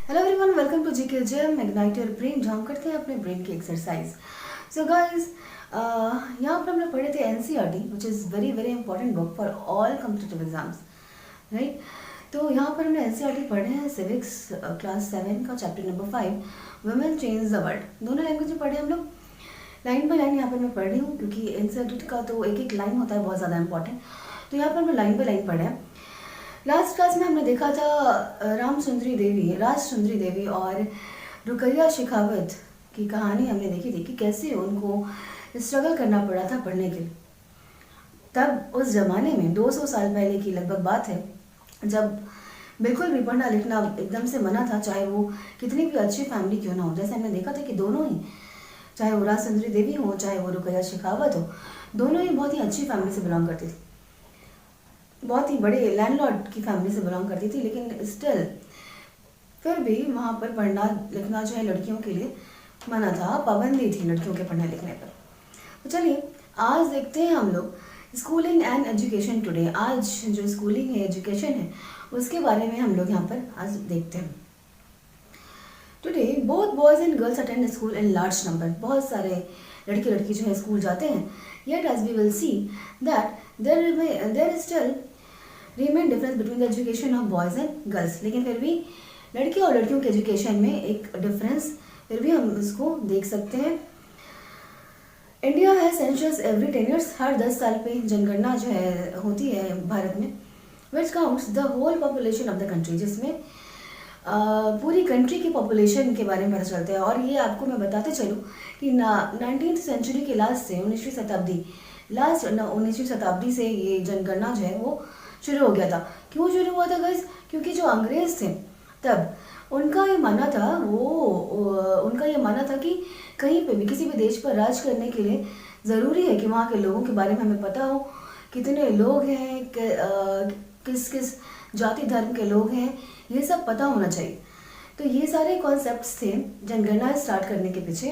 Hello everyone, welcome to GK gym ignite your brain, जहाँ हम करते हैं अपने ब्रेन की एक्सरसाइज। सो गाइस, यहाँ पर हमने पढ़े थे NCERT, which is very very important book for all competitive exams, right. तो यहाँ पर हमने एनसीईआरटी पढ़े हैं सिविक्स क्लास 7 का chapter number 5, women change the world. दोनों लैंग्वेज में पढ़े हम लोग, लाइन बाय लाइन यहाँ पर मैं पढ़ रही हूँ क्योंकि एनसीईआरटी का तो एक एक लाइन होता है बहुत ज़्यादा इंपॉर्टेंट। तो यहाँ पर हमने लाइन बाय लाइन पढ़े हैं। लास्ट क्लास में हमने देखा था राज सुंदरी देवी और रुकैया शेखावत की कहानी हमने देखी थी कि कैसे उनको स्ट्रगल करना पड़ा था पढ़ने के लिए। तब उस जमाने में 200 साल पहले की लगभग बात है, जब बिल्कुल भी पढ़ना लिखना एकदम से मना था, चाहे वो कितनी भी अच्छी फैमिली क्यों ना हो। जैसे हमने देखा था कि दोनों ही, चाहे वो राज सुंदरी देवी हो चाहे वो रुकैया शेखावत हो, दोनों ही बहुत ही अच्छी फैमिली से बिलोंग करती थी, बहुत ही बड़े लैंडलॉर्ड की फैमिली से बिलोंग करती थी। लेकिन स्टिल फिर भी वहाँ पर पढ़ना लिखना जो है लड़कियों के लिए मना था, पाबंदी थी लड़कियों के पढ़ने लिखने पर। तो चलिए आज देखते हैं हम लोग स्कूलिंग एंड एजुकेशन टुडे। आज जो स्कूलिंग है, एजुकेशन है, उसके बारे में हम लोग यहाँ पर आज देखते हैं। Today both boys and girls attend school in large number. बहुत सारे लड़के लड़की जो है स्कूल जाते हैं। Yet as we will see that there still remain difference between the education of boys and girls. लेकिन फिर भी लड़के और लड़कियों के एजुकेशन में एक डिफरेंस फिर भी हम इसको देख सकते हैं। इंडिया है सेंसस एवरी 10 ईयर्स। हर 10 साल पे जनगणना जो है होती है भारत में, which counts the whole population of the country, जिसमें पूरी कंट्री की पॉपुलेशन के बारे में पता चलता है। और ये आपको मैं बताते चलूँ कि 19वीं सेंचुरी के लास्ट से 19वीं शताब्दी से ये जनगणना जो है वो शुरू हो गया था। क्यों शुरू हुआ था गाइस? क्योंकि जो अंग्रेज थे तब उनका ये मानना था कि कहीं पे भी किसी भी देश पर राज करने के लिए ज़रूरी है कि वहाँ के लोगों के बारे में हमें पता हो, कितने लोग हैं, किस किस जाति धर्म के लोग हैं, ये सब पता होना चाहिए। तो ये सारे कॉन्सेप्ट्स थे जनगणना स्टार्ट करने के पीछे।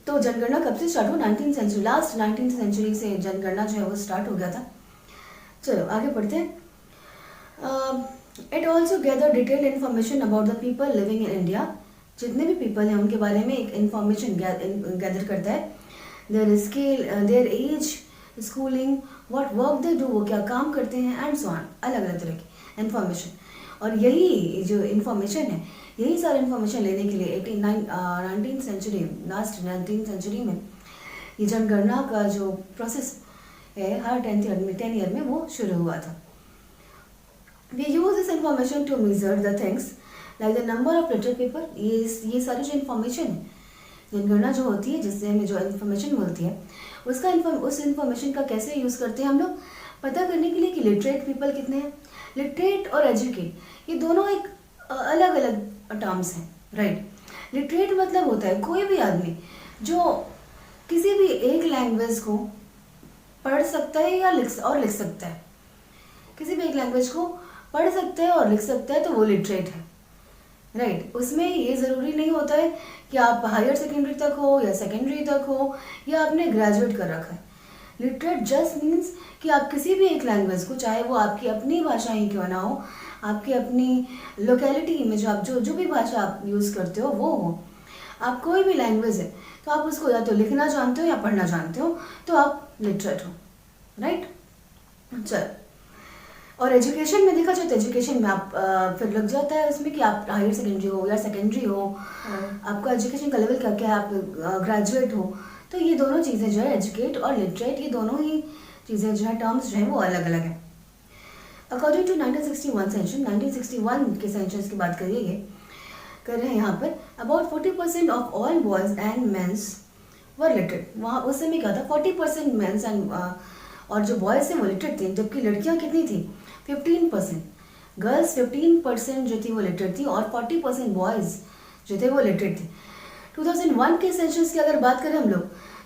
तो जनगणना कब से स्टार्ट हुआ? 19वीं सेंचुरी, लास्ट 19वीं सेंचुरी से जनगणना जो है वो स्टार्ट हो गया था। चलो आगे पढ़ते हैं। It also gather detail information about the people living in India. जितने भी पीपल हैं उनके बारे में एक इन्फॉर्मेशन गैदर करता है। Their skill, their age, schooling, what work they do, वो क्या काम करते हैं, एंड सो ऑन, अलग अलग तरह की इन्फॉर्मेशन। और यही जो इन्फॉर्मेशन है, यही सारी इन्फॉर्मेशन लेने के लिए 19वीं सेंचुरी, लास्ट 19वीं सेंचुरी में ये जनगणना का जो प्रोसेस है हर 10 ईयर में वो शुरू हुआ था। We use this information to measure the things like the number of literate people। ये सारी जो इन्फॉर्मेशन है, जनगणना जो होती है, जिससे हमें जो इन्फॉर्मेशन मिलती है, उस इन्फॉर्मेशन का कैसे यूज़ करते हैं हम लोग पता करने के लिए कि लिटरेट पीपल कितने हैं। लिटरेट और एजुकेट ये दोनों एक अलग अलग टर्म्स हैं, राइट। लिटरेट मतलब होता है कोई भी आदमी जो किसी भी एक लैंग्वेज को पढ़ सकता है या लिख सकता है, किसी भी एक लैंग्वेज को पढ़ सकता है और लिख सकता है, तो वो लिटरेट है, राइट। उसमें ये ज़रूरी नहीं होता है कि आप हायर सेकेंडरी तक हो या सेकेंडरी तक हो या आपने ग्रेजुएट कर रखा है। लिटरेट जस्ट मीन्स कि आप किसी भी एक लैंग्वेज को, चाहे वो आपकी अपनी भाषा ही क्यों ना हो, आपकी अपनी लोकेलिटी में जो भी भाषा आप यूज़ करते हो वो हो, आप कोई भी लैंग्वेज है तो आप उसको या तो लिखना जानते हो या पढ़ना जानते हो, तो आप लिटरेट हो, राइट। चल, और एजुकेशन में देखा जाए तो एजुकेशन में आप फिर लग जाता है उसमें कि आप हायर सेकेंडरी हो या सेकेंडरी हो, आपका एजुकेशन का लेवल क्या क्या है, आप ग्रेजुएट हो। तो ये दोनों चीज़ें जो है, एजुकेट और लिटरेट, ये दोनों ही चीज़ें जो है, टर्म्स जो है वो अलग अलग है। अकॉर्डिंग टू 1961 सेंशन, 1961 के सेंशंस की बात करिए कर रहे हैं यहाँ पर, about 40% of all boys and mens were literate. वहाँ उस समय क्या था, 40% मेंस एंड और जो बॉयज़ थे वो लिटरेट थे, जबकि लड़कियाँ कितनी थी, 15%। गर्ल्स 15% जो थी वो लिटरेट थी और 40% बॉयज़ जो थे वो लिटरेट थे। 2001 के सेंशंस की अगर बात करें हम लोग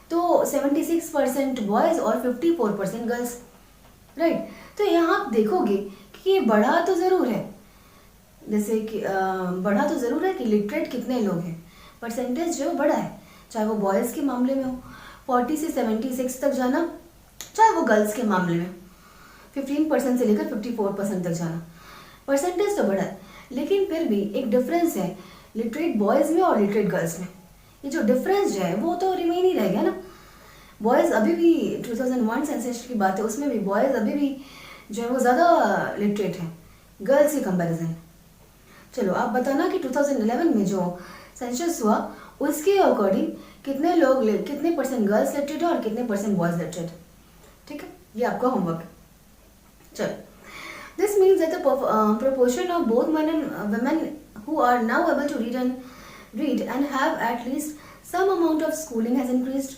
तो 76% बॉयज़ और 54% गर्ल्स, राइट। तो यहाँ आप देखोगे कि ये बढ़ा तो ज़रूर है, जैसे कि बढ़ा तो ज़रूर है कि लिटरेट कितने लोग हैं, परसेंटेज जो बढ़ा है, चाहे वो बॉयज़ के मामले में हो 40 से 76 तक जाना, चाहे वो गर्ल्स के मामले में 15% से लेकर 54% तक जाना, परसेंटेज तो बढ़ा है। लेकिन फिर भी एक डिफरेंस है लिटरेट बॉयज़ में और लिटरेट गर्ल्स में। ये जो डिफरेंस जो है वो तो रिमेन ही रह गया ना। बॉयज़ अभी भी 2001 सेंसस की बात है, उसमें भी बॉयज़ अभी भी जो है वो ज़्यादा लिटरेट हैं गर्ल्स के कंपैरिजन। चलो आप बताना कि 2011 में जो सेंसस हुआ उसके अकॉर्डिंग कितने परसेंट गर्ल्स लिटरेट है और कितने परसेंट बॉयज़ लिटरेट। ठीक है, ये आपका होमवर्क है। चलो, this means that the proportion of both men and women who are now able to read and have at least some amount of schooling has increased.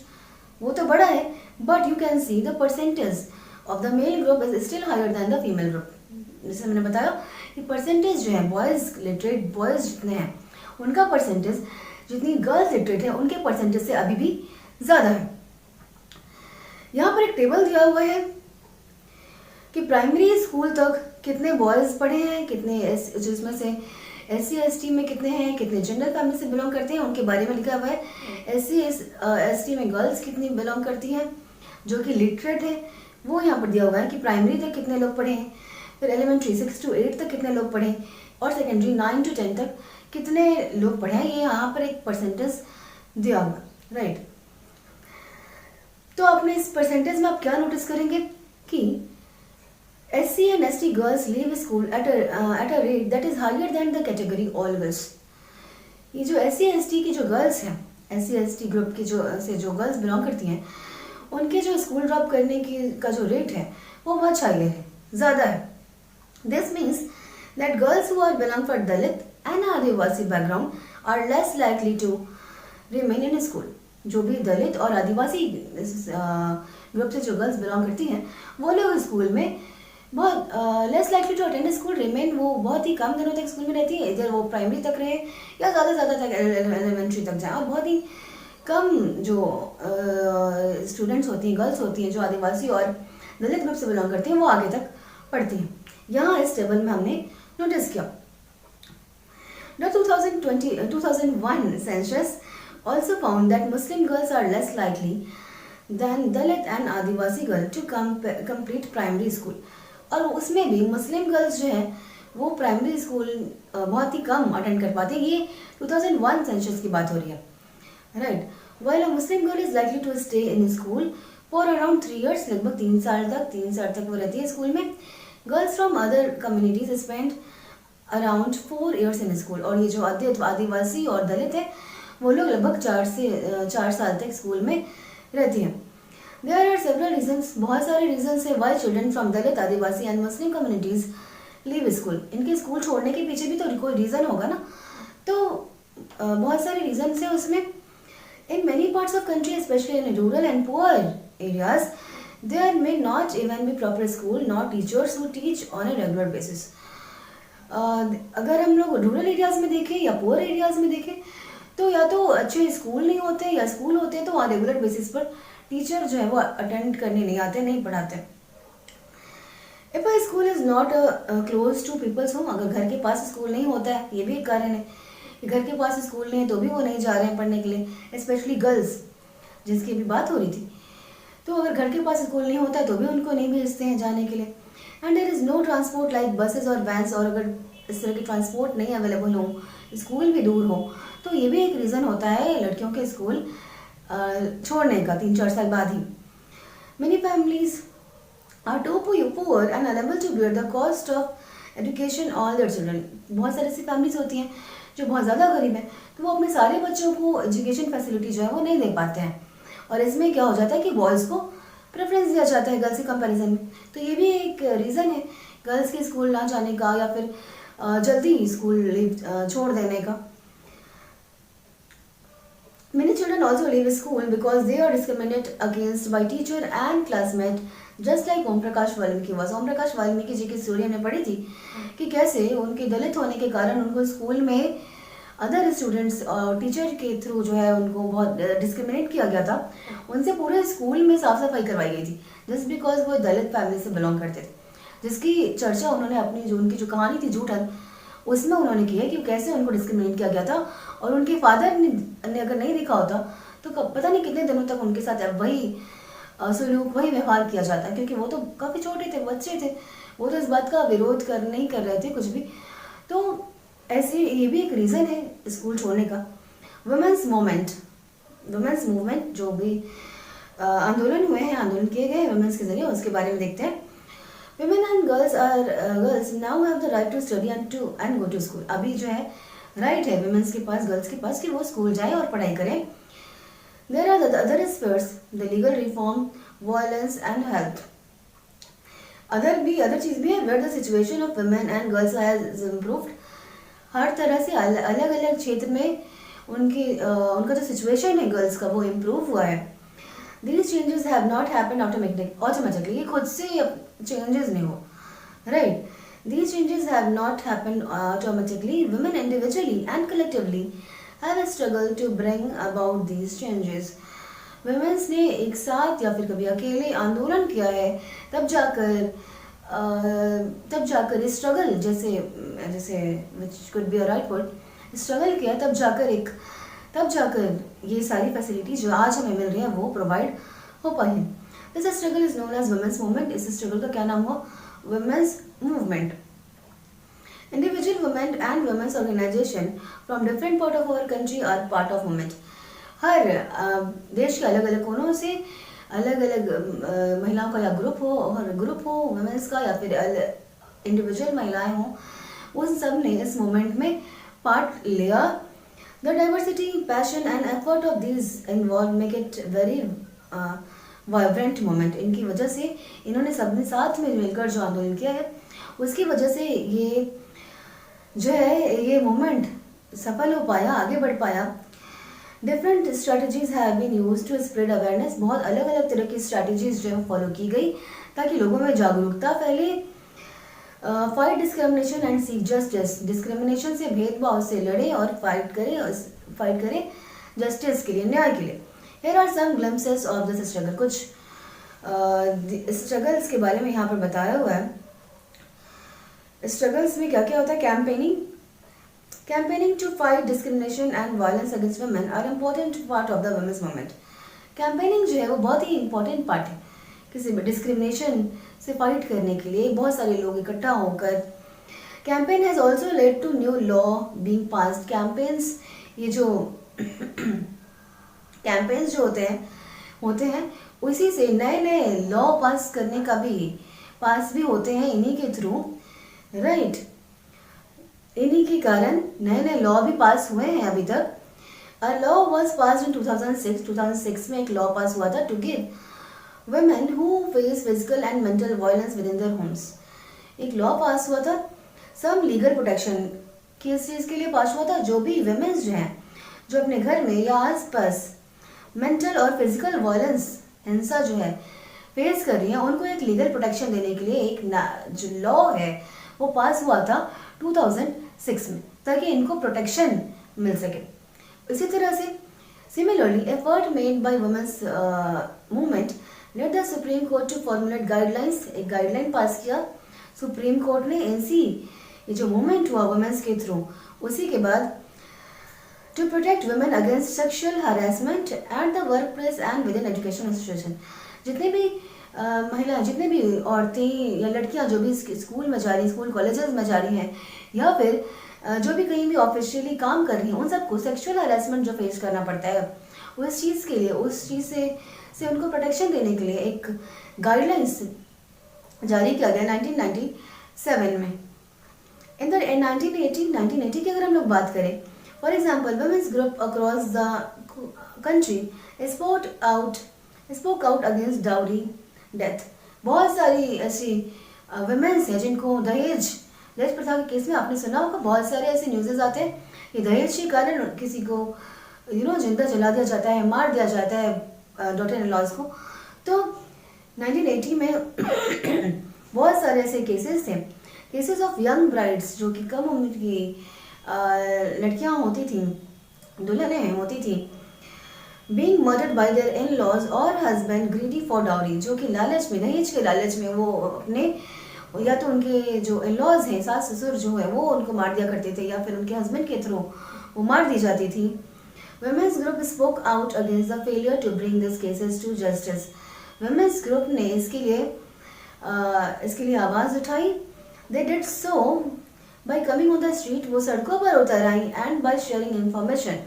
वो तो बड़ा है, but you can see the percentage of the male group is still higher than the female group. जैसे मैंने बताया कि percentage जो है बॉयज़ लिटरेट बॉयज़ जितने हैं उनका परसेंटेज जितनी गर्ल्स लिटरेट है उनके परसेंटेज से अभी भी ज़्यादा है। यहाँ पर एक टेबल दिया हुआ है कि प्राइमरी स्कूल तक कितने बॉयज़ पढ़े हैं, कितने जिसमें से SC ST में कितने हैं, कितने जनरल फैमिली से बिलोंग करते हैं उनके बारे में लिखा हुआ है। SC ST में गर्ल्स कितनी बिलोंग करती हैं जो कि लिटरेट है वो यहाँ पर दिया हुआ है कि प्राइमरी तक कितने लोग पढ़े हैं, फिर एलिमेंट्री 6 to 8 तक कितने लोग पढ़े हैं और सेकेंडरी 9 to 10 तक कितने लोग पढ़े हैं। ये यहाँ पर एक परसेंटेज दिया हुआ, राइट। तो आपने इस परसेंटेज में आप क्या नोटिस करेंगे कि SC and ST girls leave school at a rate that is higher than the category all girls. ये जो SC ST की जो गर्ल्स हैं, SC ST ग्रुप की जो गर्ल्स बिलोंग करती हैं उनके जो स्कूल ड्रॉप करने की का जो रेट है वो बहुत हायर है, ज़्यादा है। This means that girls who are belong for Dalit and Adivasi background are less likely to remain in school. जो भी दलित और आदिवासी ग्रुप से जो गर्ल्स बिलोंग करती हैं वो लोग स्कूल में बहुत less likely to attend school remain, वो बहुत ही कम दिनों तक स्कूल में रहती है, इधर वो प्राइमरी तक रहे या ज़्यादा से ज़्यादा तक एलिमेंट्री तक जाए। और बहुत ही कम जो स्टूडेंट्स होती हैं गर्ल्स होती हैं जो आदिवासी और दलित ग्रुप से बिलोंग करती हैं वो आगे तक पढ़ती हैं। यहाँ इस टेबल में हमने नोटिस किया। The 2001 census also found that Muslim girls are less likely than Dalit and Adivasi girls to complete primary school. और उसमें भी मुस्लिम गर्ल्स जो हैं वो प्राइमरी स्कूल बहुत ही कम अटेंड कर पाते हैं। ये 2001 सेंसस की बात हो रही है, right. While a Muslim girl is likely to stay in school for around 3 years, लगभग 3 साल तक वो रहती है स्कूल में। Girls from other communities spend around 4 years in school. और ये जो आदिवासी और दलित है वो लोग लगभग 4 साल तक स्कूल में रहती हैं। There are several reasons, बहुत सारे reasons है why children from Dalit, Adivasi and Muslim communities leave school. इनके स्कूल छोड़ने के पीछे भी तो कोई रीज़न होगा ना, तो बहुत सारे reasons है उसमें। In many parts of country, especially in rural and poor areas, there may not even be proper school, nor teachers who teach on a regular basis. अगर हम लोग रूरल एरियाज़ में देखें या पुअर एरियाज़ में देखें तो या तो अच्छे स्कूल नहीं होते या स्कूल होते तो वहाँ रेगुलर बेसिस पर टीचर जो है वो अटेंड करने नहीं आते, नहीं पढ़ाते। If a school is not close to people's home, अगर घर के पास स्कूल नहीं होता है, ये भी एक कारण है कि घर के पास स्कूल नहीं है तो भी वो नहीं जा रहे हैं पढ़ने के लिए, स्पेशली गर्ल्स जिसकी भी बात हो रही थी। तो अगर घर के पास स्कूल नहीं होता है तो भी उनको नहीं भेजते हैं जाने के लिए। And there is no transport like buses और वैन्स, और अगर इस तरह की ट्रांसपोर्ट नहीं अवेलेबल हो, स्कूल भी दूर हो, तो ये भी एक रीज़न होता है लड़कियों के स्कूल छोड़ने का 3-4 साल बाद ही। Many families are too poor and unable to bear the cost of education all their children. बहुत सारी ऐसी फैमिलीज होती हैं जो बहुत ज़्यादा गरीब हैं तो वो अपने सारे बच्चों को एजुकेशन फैसिलिटी जो है वो नहीं दे पाते हैं, और इसमें क्या हो जाता है कि बॉयज़ को प्रेफरेंस दिया जाता है गर्ल्स के कंपैरिजन में। तो ये भी एक रीज़न है गर्ल्स के स्कूल ना जाने का या फिर जल्दी स्कूल छोड़ देने का। Many children also leave school because they are discriminated against by teacher and classmate, just like Om Prakash Valmiki was. Om Prakash Valmiki जी की स्टोरी हमने पढ़ी थी कि कैसे उनके दलित होने के कारण उनको स्कूल में अदर स्टूडेंट्स और टीचर के थ्रू जो है उनको बहुत डिस्क्रिमिनेट किया गया था। उनसे पूरे स्कूल में साफ सफाई करवाई गई थी जस्ट बिकॉज वो दलित फैमिली से बिलोंग करते थे, जिसकी चर्चा उन्होंने अपनी जो उनकी जो कहानी थी झूठन उसमें उन्होंने की है कि कैसे उनको डिस्क्रिमिनेट किया गया था। और उनके फादर ने अगर नहीं देखा होता तो पता नहीं कितने दिनों तक उनके साथ वही सलूक वही व्यवहार किया जाता, क्योंकि वो तो काफ़ी छोटे थे, बच्चे थे, वो तो इस बात का विरोध नहीं कर रहे थे कुछ भी। तो ऐसे ये भी एक रीज़न है स्कूल छोड़ने का। वुमेंस मूवमेंट जो भी आंदोलन हुए हैं, आंदोलन किए गए वुमेन्स के जरिए, उसके बारे में देखते हैं। Women and girls now have the right to study and go to school. अभी जो है राइट है वुमेन्स के पास, गर्ल्स के पास कि वो स्कूल जाएं और पढ़ाई करें। There are the other spheres, the legal reform, violence and health. Other चीज़ भी है where the situation of women and girls has improved. हर तरह से अलग अलग क्षेत्र में उनका जो सिचुएशन है गर्ल्स का वो इम्प्रूव हुआ है। These changes have not happened automatically. ये खुद से changes नहीं हो, right? These changes have not happened automatically. Women individually and collectively have struggled to bring about these changes. Women's ने एक साथ या फिर कभी अकेले आंदोलन किया है, तब जाकर स्ट्रगल जैसे which could be a right word, struggle किया तब जाकर ये सारी फैसिलिटी जो आज हमें मिल रही है वो प्रोवाइड हो पाई है। This struggle is known as women's movement. इस स्ट्रगल का क्या नाम हुआ? Women's movement. Individual women and women's organisation from different part of our country are part of movement. हर देश के अलग अलग कोनों से अलग अलग महिलाओं का या ग्रुप हो वुमेन्स का या फिर इंडिविजुअल महिलाएं हों, उन सब ने इस मूवमेंट में पार्ट लिया। The diversity, passion and effort of these involved make it very vibrant moment. इनकी वजह से इन्होंने सबने साथ में मिलकर जो आंदोलन किया है उसकी वजह से ये जो है ये मूवमेंट सफल हो पाया, आगे बढ़ पाया। Different strategies have been used to spread awareness. बहुत अलग अलग तरह की स्ट्रैटेजीज जो है फॉलो की गई ताकि लोगों में जागरूकता फैले। Fight discrimination and seek justice. Discrimination से, भेदभाव से लड़े और फाइट करें जस्टिस के लिए, न्याय के लिए। Here are some glimpses of this struggle. कुछ स्ट्रगल्स के बारे में यहाँ पर बताया हुआ है। स्ट्रगल्स में क्या क्या होता है? Campaigning to fight discrimination and violence against women are important part of the women's movement. Campaigning जो है वो बहुत ही इंपॉर्टेंट पार्ट है किसी भी डिस्क्रिमिनेशन से फाइट करने के लिए। बहुत सारे लोग इकट्ठा होकर campaign has also led to new law being passed. Campaigns, ये जो कैंपेन्स जो होते हैं उसी से नए लॉ पास भी होते हैं इन्हीं के थ्रू, राइट। इन्हीं के कारण नए लॉ भी पास हुए हैं अभी तक। A law was passed in 2006 में एक लॉ पास हुआ था to give women who face physical and mental violence within their homes। एक लॉ पास हुआ था some legal protection। किस चीज़ के लिए पास हुआ था? जो भी women जो हैं जो अपने घर में या आसपास मेंटल और फिजिकल वायलेंस, हिंसा जो है फेस कर रही हैं, उनको एक लीगल प्रोटेक्शन देने के लिए एक जो लॉ है वो पास हुआ था 2006 में ताकि इनको प्रोटेक्शन मिल सके। इसी तरह से similarly effort made by women's movement let the Supreme Court to formulate guidelines. एक गाइडलाइन पास किया सुप्रीम कोर्ट ने। ये जो मूवमेंट हुआ वुमेन्स के थ्रू, उसी के बाद to protect women against sexual harassment at the workplace and within education institution. जितने भी महिलाएं, जितने भी औरतें या लड़कियां जो भी स्कूल में जा रही, स्कूल कॉलेजेस में जा रही हैं या फिर जो भी कहीं भी ऑफिशियली काम कर रही हैं, उन सबको सेक्सुअल हरासमेंट जो फेस करना पड़ता है उस चीज़ के लिए, उस चीज़ से उनको प्रोटेक्शन देने के लिए एक गाइडलाइंस जारी किया गया 1997 में। इन द 1980 की अगर हम लोग बात करें, for example women's group across the country spoke out against dowry death. बहुत सारी ऐसी वुमेन्स हैं जिनको दहेज प्रथा के केस में आपने सुना होगा, बहुत सारे ऐसे न्यूज़ेस आते हैं कि दहेज के कारण किसी को जिंदा जला दिया जाता है, मार दिया जाता है डॉटर इन लॉज को। तो 1980 में बहुत सारे ऐसे केसेस थे, केसेस ऑफ यंग ब्राइड्स जो कि कम उम्र की लड़कियां होती थी, दुल्हनें होती थी, being murdered by their in laws और हस्बैंड ग्रीडी फॉर डाउरी, जो कि लालच में, दहेज के लालच में वो अपने या तो उनके जो इन लॉज हैं, सास ससुर जो है वो उनको मार दिया करते थे या फिर उनके हस्बैंड के थ्रू वो मार दी जाती थी। Women's group spoke out against the failure to bring these cases to justice। Women's group ने इसके लिए आवाज़ उठाई। They did so by coming on the street, वो सड़कों पर उतर आई, and by sharing information,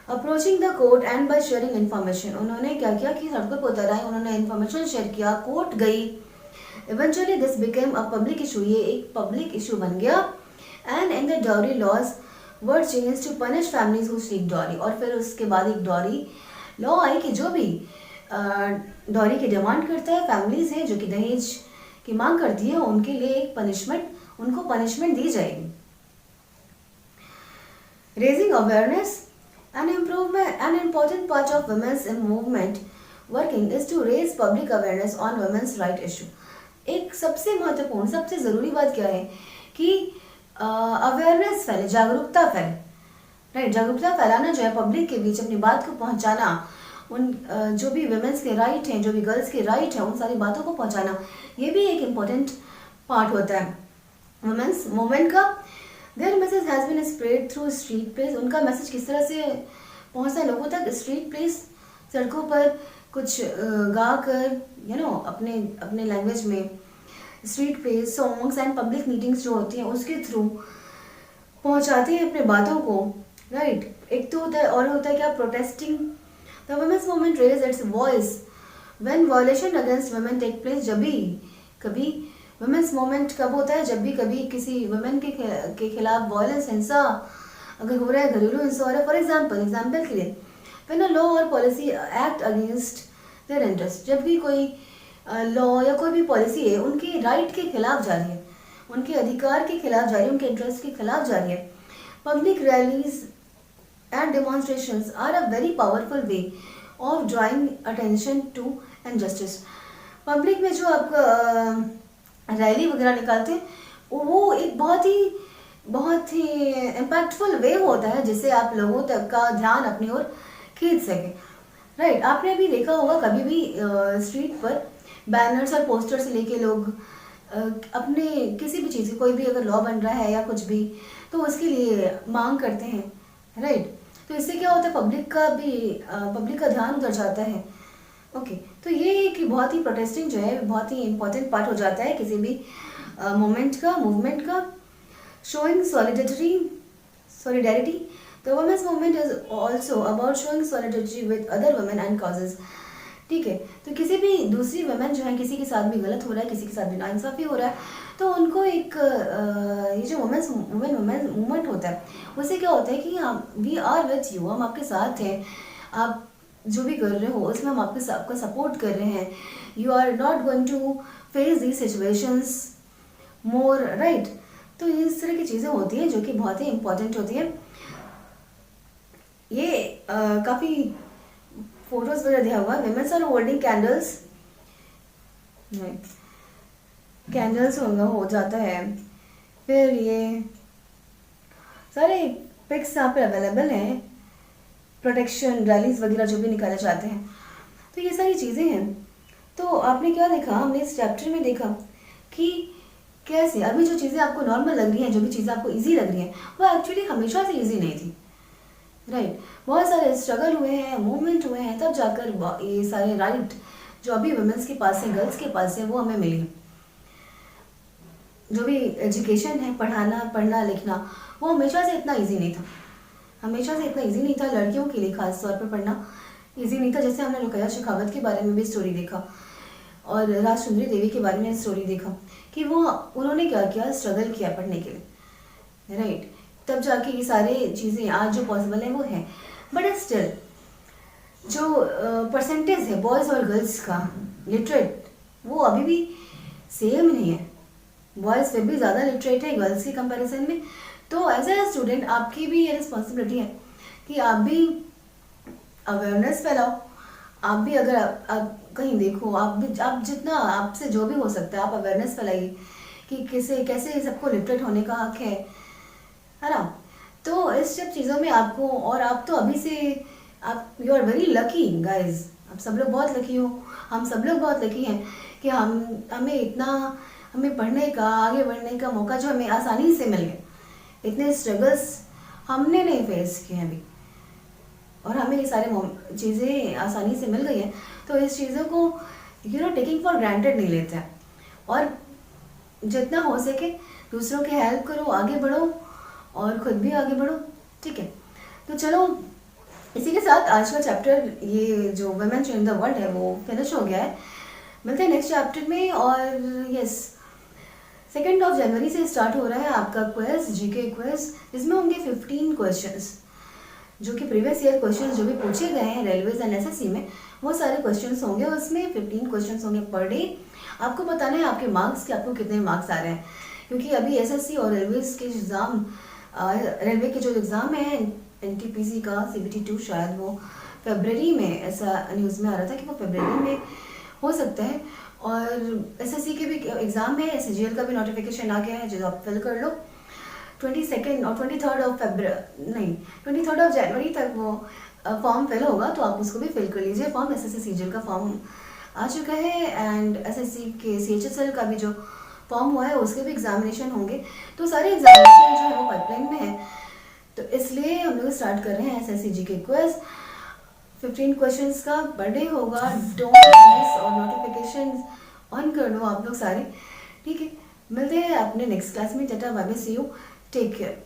approaching the court and by sharing information, उन्होंने क्या किया कि सड़कों पर उतर आई, उन्होंने इन्फॉर्मेशन शेयर किया, कोर्ट गई, eventually this became a public issue, ये एक पब्लिक इशू बन गया, and in the dowry laws were change to punish families who seek dowry, और फिर उसके बाद एक डॉरी लॉ आई कि जो भी डॉरी की डिमांड करता है, फैमिलीज है जो कि दहेज की मांग करती है, उनके लिए एक पनिशमेंट, उनको पनिशमेंट दी जाएगी. Raising awareness, an important part of women's movement working is to raise public awareness on women's right issue. एक सबसे महत्वपूर्ण, सबसे ज़रूरी बात क्या है कि अवेयरनेस फैले, जागरूकता फैले, राइट. जागरूकता फैलाना जो है, पब्लिक के बीच अपनी बात को पहुंचाना, उन जो भी वुमेन्स के राइट हैं, जो भी गर्ल्स के राइट हैं, उन सारी बातों को पहुंचाना, ये भी एक इम्पोर्टेंट पार्ट होता है वुमेन्स मूवमेंट का. Their message has been spread through street place, उनका मैसेज किस तरह से पहुंचता है लोगों तक? स्ट्रीट प्लेस, सड़कों पर कुछ गा कर, अपने अपने लैंग्वेज में, street plays songs and public meetings जो होती हैं उसके थ्रू पहुंचाते हैं अपने बातों को, राइट. एक तो होता है, और होता है क्या? Protesting. The women's movement raise its voice when violation against women take place, जब भी कभी वुमेन्स मूवमेंट कब होता है? जब भी कभी किसी वुमेन के खिलाफ वायलेंस, हिंसा अगर हो रहा है, घरेलू हिंसा हो रहा है, फॉर एग्जाम्पल के लिए, व्हेन अ लॉ और policy act against their interest, जब भी कोई लॉ या कोई भी पॉलिसी है उनके राइट के खिलाफ जा रही है, उनके अधिकार के खिलाफ जा रही है, उनके इंटरेस्ट के खिलाफ जा रही है. Public rallies and demonstrations are a very powerful way of drawing attention to injustice. Public में जो आपका रैली वगैरह निकालते हैं, वो एक बहुत ही इम्पैक्टफुल वे होता है जिससे आप लोगों तक का ध्यान अपनी ओर खींच सकें, राइट. आपने भी देखा होगा कभी भी स्ट्रीट पर बैनर्स और पोस्टर्स लेके लोग अपने किसी भी चीज़ की, कोई भी अगर लॉ बन रहा है या कुछ भी, तो उसके लिए मांग करते हैं, राइट. तो इससे क्या होता है? पब्लिक का ध्यान उधर जाता है. ओके, तो ये कि बहुत ही प्रोटेस्टिंग जो है बहुत ही इंपॉर्टेंट पार्ट हो जाता है किसी भी मूवमेंट का. Showing solidarity. The women's movement is also about showing solidarity with other women and causes. ठीक है, तो किसी भी दूसरी वुमेन जो है, किसी के साथ भी गलत हो रहा है, किसी के साथ भी नाइंसाफ़ी हो रहा है, तो उनको एक ये जो वुमेन मूवमेंट होता है, उससे क्या होता है कि वी आर विथ यू, हम आपके साथ हैं, आप जो भी कर रहे हो उसमें हम आपका सपोर्ट कर रहे हैं. You are not going to face the situations more, right. तो इस तरह की चीज़ें होती हैं जो कि बहुत ही इम्पोर्टेंट होती है. ये काफ़ी फोटोज वगैरह दिया हुआ है. Women's are holding candles, candles हो जाता है. फिर ये सारे पिक्स यहाँ पे अवेलेबल हैं, प्रोटेक्शन रैलीज वगैरह जो भी निकाले जाते हैं. तो ये सारी चीज़ें हैं. तो आपने क्या देखा, हमने इस चैप्टर में देखा कि कैसे अभी जो चीज़ें आपको नॉर्मल लग रही हैं, जो भी चीज़ें आपको इजी लग रही हैं, वो एक्चुअली हमेशा से इजी नहीं थी, राइट. बहुत सारे स्ट्रगल हुए हैं, मूवमेंट हुए हैं, तब जाकर ये सारे राइट जो अभी वुमेन्स के पास है, गर्ल्स के पास है, वो हमें मिली. जो भी एजुकेशन है, पढ़ना लिखना, वो हमेशा से इतना ईजी नहीं था. हमेशा से इतना ईजी नहीं था. लड़कियों के लिए खास तौर पर पढ़ना ईजी नहीं था. जैसे हमने रुकैया शेखावत के बारे में भी स्टोरी देखा और राजसुंदरी देवी के बारे में स्टोरी देखा कि उन्होंने क्या किया, स्ट्रगल किया पढ़ने के लिए, राइट. तब जाके ये सारी चीज़ें आज जो पॉसिबल है वो है. बट स्टिल जो परसेंटेज है बॉयज़ और गर्ल्स का लिटरेट, वो अभी भी सेम नहीं है. बॉयज़ फिर भी ज़्यादा लिटरेट है गर्ल्स के कंपैरिजन में. तो एज ए स्टूडेंट आपकी भी ये रिस्पॉन्सिबिलिटी है कि आप भी अवेयरनेस फैलाओ. आप भी अगर आप कहीं देखो, आप जितना आपसे जो भी हो सकता है आप अवेयरनेस फैलाइए कि कैसे सबको लिटरेट होने का हक है ना. तो इस सब चीज़ों में आपको, और आप तो अभी से आप you are very lucky guys. आप सब लोग बहुत लकी हो, हम सब लोग बहुत लकी हैं कि हमें पढ़ने का, आगे बढ़ने का मौका जो हमें आसानी से मिल गया. इतने स्ट्रगल्स हमने नहीं फेस किए अभी, और हमें ये सारे चीज़ें आसानी से मिल गई हैं. तो इस चीज़ों को टेकिंग फॉर ग्रांटेड नहीं लेते हैं. और जितना हो सके दूसरों की हेल्प करो, आगे बढ़ो और खुद भी आगे बढ़ो, ठीक है। तो चलो इसी के साथ आज का चैप्टर ये जो वुमेन इन द वर्ल्ड है वो फिनिश हो गया है। मिलते हैं नेक्स्ट चैप्टर में। और यस, 2 जनवरी से स्टार्ट हो रहा है आपका क्विज, जीके क्विज, जिसमें होंगे 15 क्वेश्चंस, जो कि प्रीवियस ईयर क्वेश्चंस जो भी पूछे गए हैं रेलवेज एंड एसएससी में, वो सारे क्वेश्चंस होंगे। उसमें 15 क्वेश्चंस होंगे पर डे। आपको बताना है आपके मार्क्स कि आपको कितने मार्क्स आ रहे हैं, क्योंकि अभी एसएससी और रेलवेज के एग्ज़ाम, रेलवे के जो एग्ज़ाम है एनटीपीसी का CBT 2, शायद वो फरवरी में, ऐसा न्यूज़ में आ रहा था कि वो फरवरी में हो सकता है। और एसएससी के भी एग्ज़ाम है, SGL का भी नोटिफिकेशन आ गया है, जो आप फिल कर लो। 22 और 23 जनवरी तक वो फॉर्म फिल होगा, तो आप उसको भी फिल कर लीजिए फॉर्म। SSC CGL का फॉर्म आ चुका है एंड SSC के CHSL का भी जो फॉर्म हुआ है उसके भी एग्जामिनेशन होंगे। तो सारे एग्जामिनेशन जो है वो पाइपलाइन में है, तो इसलिए हम लोग स्टार्ट कर रहे हैं SSC GK क्विज। 15 क्वेश्चंस का बर्थडे होगा, डोंट मिस, और नोटिफिकेशन ऑन कर लो आप लोग सारे, ठीक है। मिलते हैं अपने नेक्स्ट क्लास में। Tata bye bye, see you, take care.